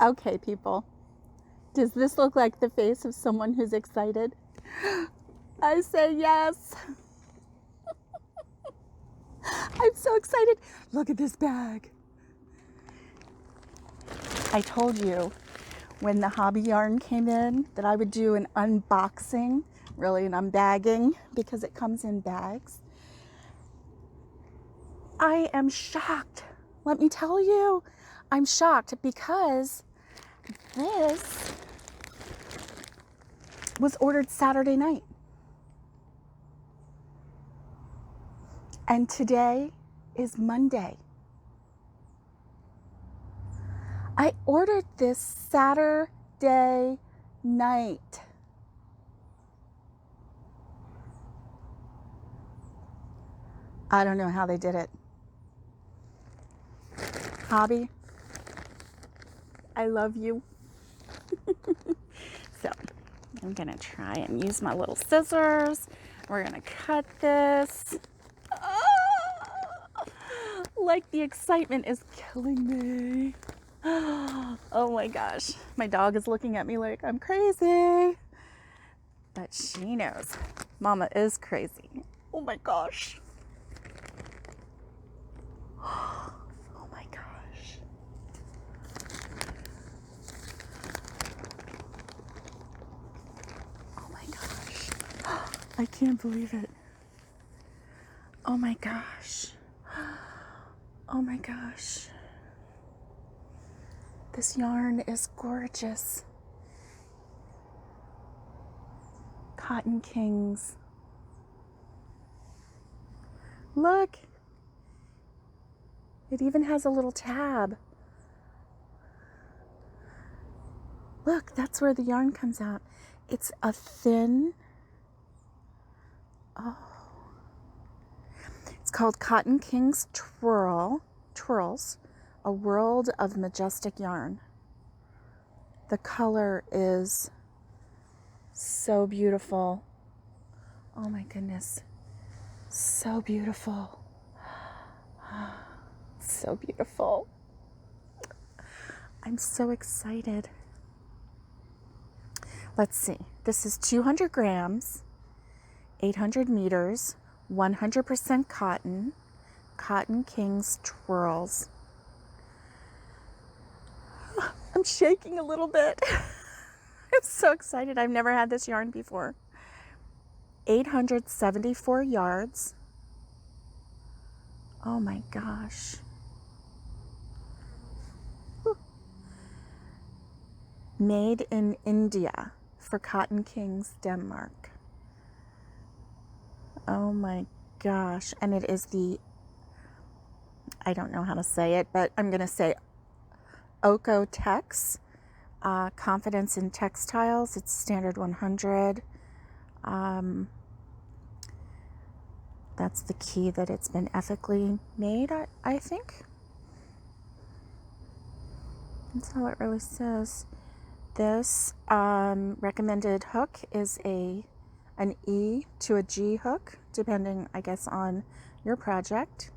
Okay, people. Does this look like the face of someone who's excited? I say yes. I'm so excited. Look at this bag. I told you when the hobby yarn came in that I would do an unboxing, really an unbagging, because it comes in bags. I am shocked. Let me tell you, I'm shocked because this was ordered Saturday night. And today is Monday. I ordered this Saturday night. I don't know how they did it. Hobby, I love you. So I'm gonna try and use my little scissors. We're gonna cut this. Like the excitement is killing me. Oh my gosh. My dog is looking at me like I'm crazy. But she knows Mama is crazy. Oh my gosh. Oh my gosh. Oh my gosh. I can't believe it. Oh my gosh. Oh my gosh. This yarn is gorgeous. Cotton Kings. Look. It even has a little tab. Look, that's where the yarn comes out. It's a thin, it's called Cotton Kings Twirls, a world of majestic yarn. The color is so beautiful. Oh my goodness. So beautiful. So beautiful. I'm so excited. Let's see. This is 200 grams, 800 meters, 100% cotton, Cotton Kings Twirls. I'm shaking a little bit. I'm so excited. I've never had this yarn before. 874 yards. Oh my gosh. Made in India for Cotton Kings, Denmark. Oh my gosh. And it is the, I don't know how to say it, but I'm going to say Oco-Tex, Confidence in Textiles. It's standard 100. That's the key that it's been ethically made, I think. That's how it really says. This recommended hook is an E to a G hook, depending, I guess, on your project.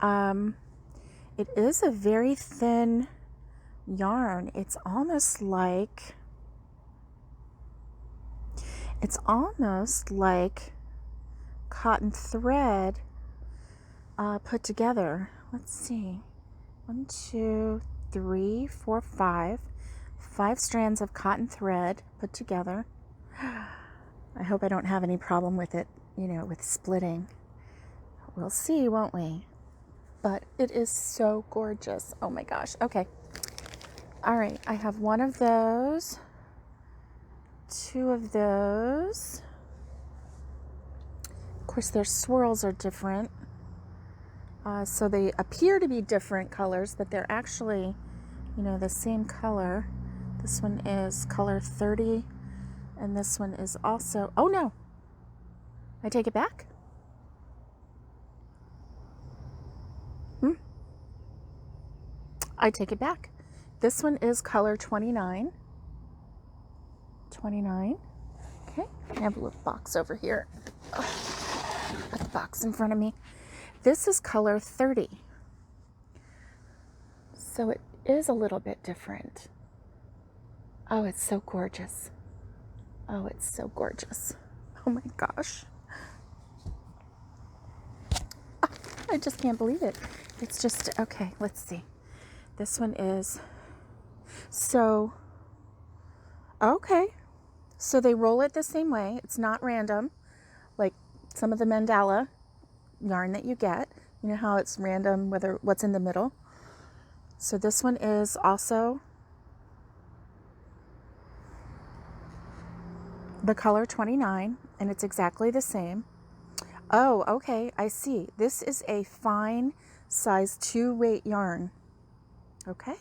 It is a very thin yarn. It's almost like cotton thread put together. Let's see. 1, 2, 3, 4, 5. 5 strands of cotton thread put together. I hope I don't have any problem with it, with splitting. We'll see, won't we? But it is so gorgeous. Oh my gosh. Okay. All right. I have 1 of those. 2 of those. Of course, their swirls are different. So they appear to be different colors, but they're actually, the same color. This one is color 30, and this one is also, oh no, I take it back. I take it back. This one is color 29. 29. Okay, I have a little box over here. Put the box in front of me. This is color 30. So it is a little bit different. Oh, it's so gorgeous. Oh, it's so gorgeous. Oh my gosh. Oh, I just can't believe it. It's just, okay, let's see. This one is, so, okay. So they roll it the same way. It's not random, like some of the mandala yarn that you get. You know how it's random, whether what's in the middle. So this one is also the color 29, and it's exactly the same. Oh, okay, I see. This is a fine size 2 weight yarn. Okay.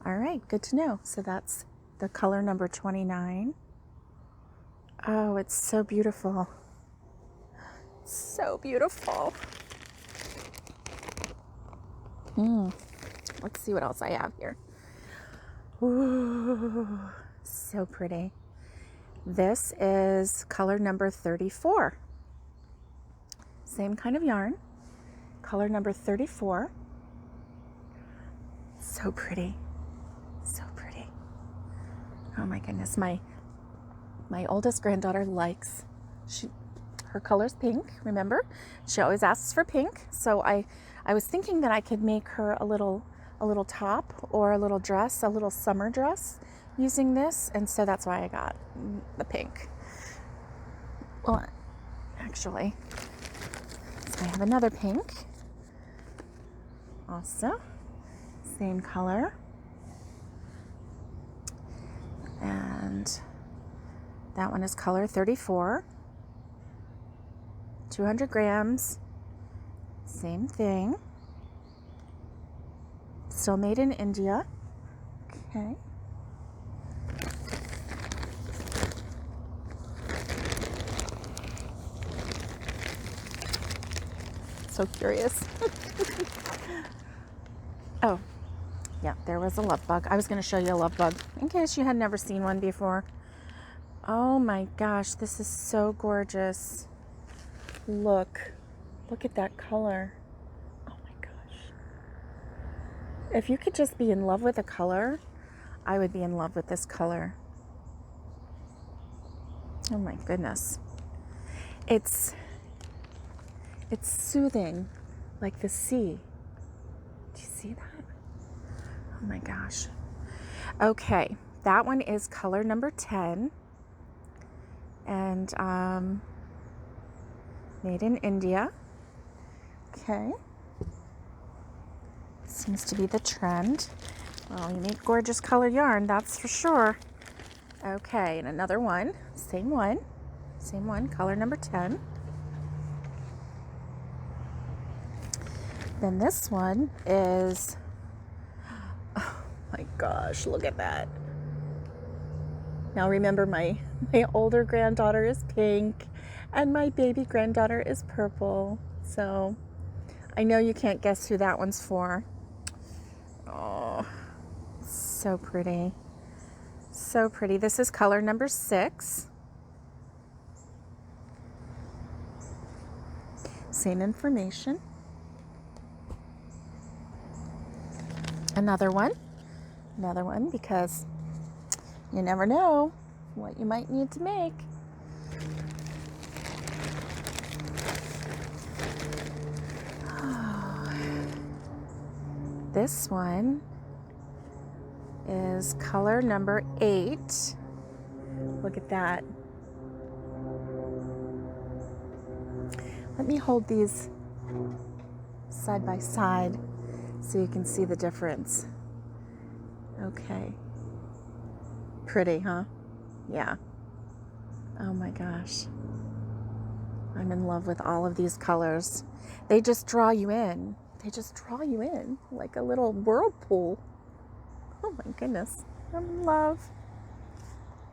All right, good to know. So that's the color number 29. Oh, it's so beautiful. So beautiful. Let's see what else I have here. Ooh, so pretty. This is color number 34. Same kind of yarn. Color number 34. So pretty. So pretty. Oh my goodness. My oldest granddaughter likes, her color's pink, remember? She always asks for pink. So I was thinking that I could make her a little top or a little dress, a little summer dress using this. And so that's why I got the pink. Well, actually, so I have another pink. Also, same color. And that one is color 34. 200 grams. Same thing. Still made in India. Okay. So curious. Oh, yeah, there was a love bug. I was going to show you a love bug in case you had never seen one before. Oh my gosh, this is so gorgeous. Look at that color. Oh my gosh. If you could just be in love with a color, I would be in love with this color. Oh my goodness. It's soothing, like the sea. Do you see that? Oh my gosh. Okay, that one is color number 10. And made in India. Okay. Seems to be the trend. Well, you make gorgeous colored yarn, that's for sure. Okay, and another one. Same one, color number 10. Then this one is, oh my gosh, look at that. Now remember, my older granddaughter is pink and my baby granddaughter is purple. So I know you can't guess who that one's for. Oh, so pretty. So pretty. This is color number 6. Same information. Another one because you never know what you might need to make. Oh. This one is color number 8. Look at that. Let me hold these side by side so you can see the difference. Okay. Pretty, huh? Yeah. Oh my gosh. I'm in love with all of these colors. They just draw you in. Like a little whirlpool. Oh my goodness. I'm in love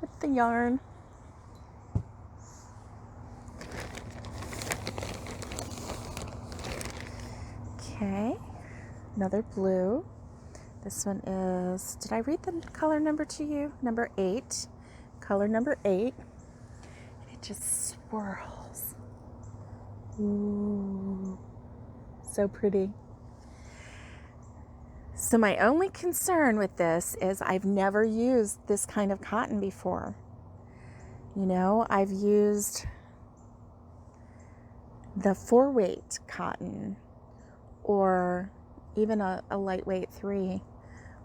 with the yarn. Okay. Another blue. This one is, did I read the color number to you? Number 8. Color number 8. It just swirls. Ooh. So pretty. So my only concern with this is I've never used this kind of cotton before. You know, I've used the 4-weight cotton, or even a lightweight 3,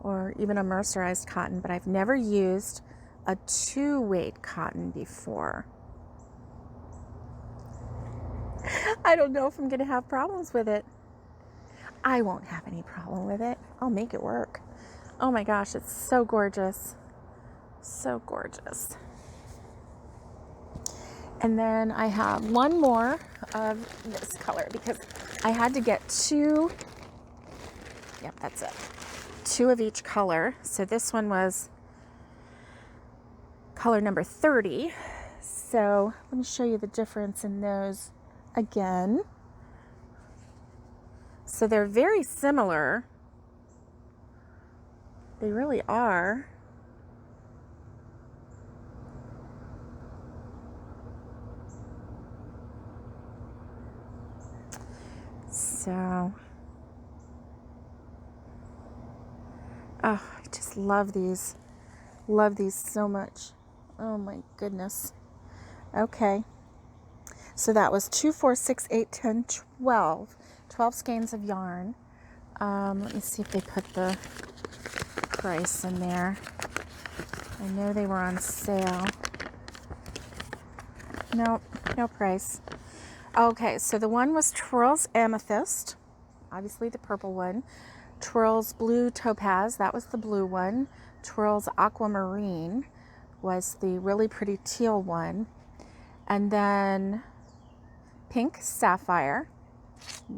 or even a mercerized cotton, but I've never used a 2-weight cotton before. I don't know if I'm going to have problems with it. I won't have any problem with it. I'll make it work. Oh my gosh, it's so gorgeous. So gorgeous. And then I have one more of this color because I had to get 2. Yep, that's it. 2 of each color. So this one was color number 30. So let me show you the difference in those again. So they're very similar. They really are. So, oh, I just love these. Love these so much. Oh my goodness. Okay. So that was 2, 4, 6, 8, 10, 12. 12 skeins of yarn. Let me see if they put the price in there. I know they were on sale. Nope, no price. Okay, so the one was Twirls Amethyst, obviously the purple one. Twirls Blue Topaz, that was the blue one. Twirls Aquamarine was the really pretty teal one. And then Pink Sapphire.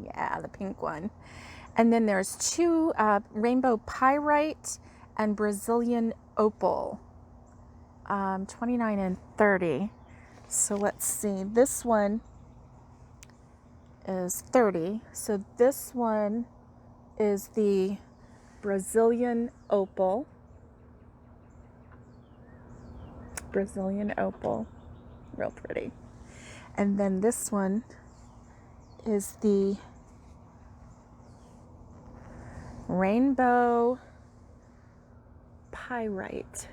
Yeah, the pink one. And then there's 2 Rainbow Pyrite and Brazilian Opal, 29 and 30. So let's see, this one is 30. So this one is the Brazilian Opal. Brazilian Opal, real pretty. And then this one is the Rainbow Pyrite,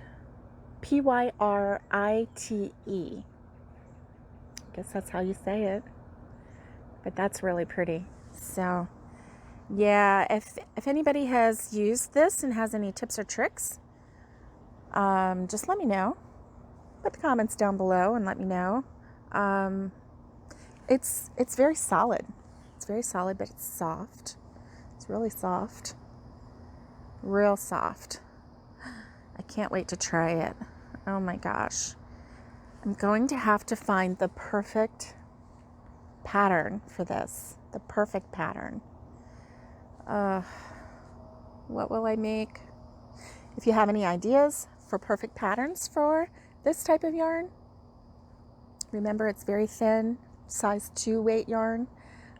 Pyrite. I guess that's how you say it, but that's really pretty. So yeah, if anybody has used this and has any tips or tricks, just let me know. Put the comments down below and let me know. It's very solid. It's very solid, but it's soft. It's really soft. Real soft. I can't wait to try it. Oh my gosh. I'm going to have to find the perfect pattern for this. The perfect pattern. What will I make? If you have any ideas for perfect patterns for this type of yarn, remember it's very thin, size 2 weight yarn.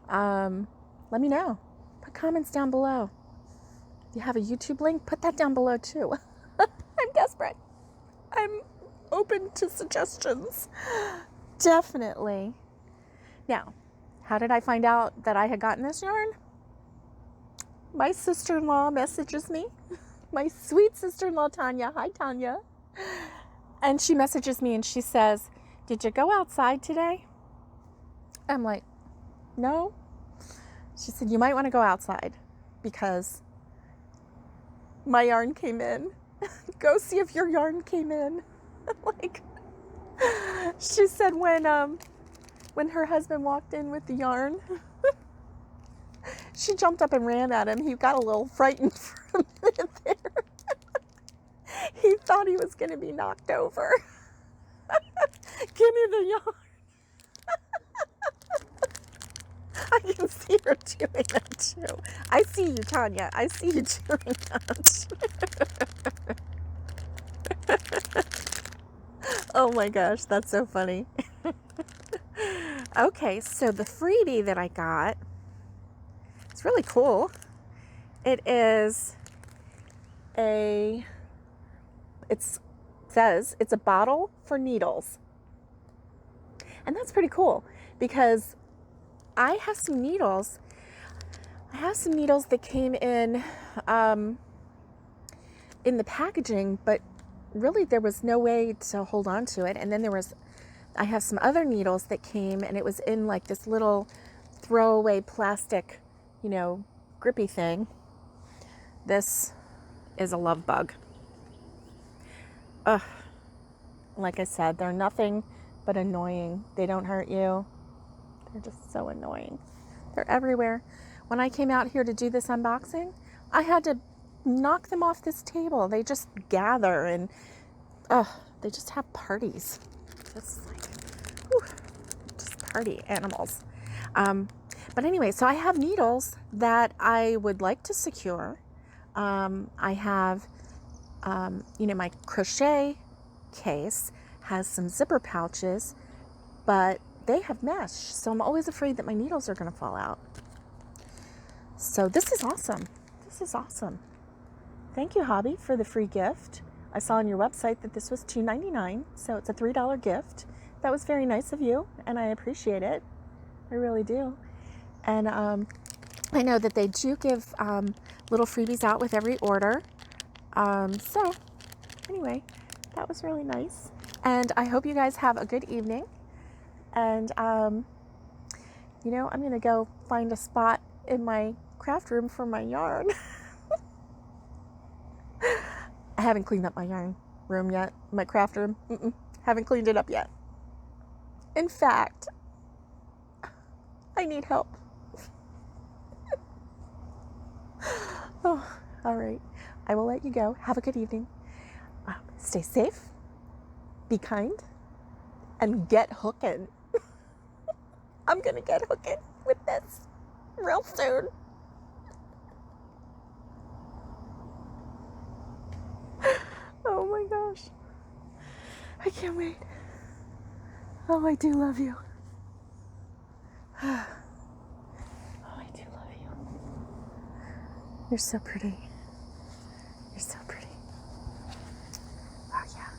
Let me know. Put comments down below. If you have a YouTube link, put that down below too. I'm desperate. I'm open to suggestions. Definitely. Now, how did I find out that I had gotten this yarn? My sister-in-law messages me. My sweet sister-in-law, Tanya. Hi, Tanya. And she messages me and she says, "Did you go outside today?" I'm like, "No." She said, "You might want to go outside because my yarn came in. Go see if your yarn came in." Like, she said when her husband walked in with the yarn, she jumped up and ran at him. He got a little frightened for a minute there. He thought he was going to be knocked over. "Give me the yarn." I can see her doing that too. I see you, Tanya. I see you doing that. Oh my gosh, that's so funny. Okay, so the freebie that I got, it's really cool. It is says it's a bottle for needles. And that's pretty cool because I have some needles. I have some needles that came in the packaging, but really there was no way to hold on to it. And then I have some other needles that came, and it was in like this little throwaway plastic, you know, grippy thing. This is a love bug. Ugh. Like I said, they're nothing but annoying. They don't hurt you. They're just so annoying. They're everywhere. When I came out here to do this unboxing, I had to knock them off this table. They just gather and they just have parties. Just like, whew, just party animals. But anyway, so I have needles that I would like to secure. I have, you know, my crochet case has some zipper pouches, but they have mesh, so I'm always afraid that my needles are going to fall out. So this is awesome. This is awesome. Thank you, HOBBII, for the free gift. I saw on your website that this was $2.99, so it's a $3 gift. That was very nice of you, and I appreciate it. I really do. And I know that they do give little freebies out with every order. So anyway, that was really nice. And I hope you guys have a good evening. And, you know, I'm going to go find a spot in my craft room for my yarn. I haven't cleaned up my yarn room yet. My craft room. Haven't cleaned it up yet. In fact, I need help. Oh, all right. I will let you go. Have a good evening. Stay safe. Be kind. And get hooking. I'm going to get hooking with this real soon. Oh my gosh. I can't wait. Oh, I do love you. Oh, I do love you. You're so pretty. You're so pretty. Oh, yeah.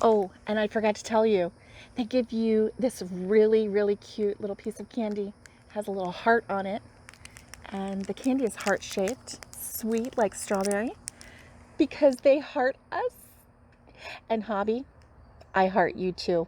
Oh, and I forgot to tell you, they give you this really, really cute little piece of candy. It has a little heart on it. And the candy is heart-shaped, sweet like strawberry, because they heart us. And HOBBII, I heart you too.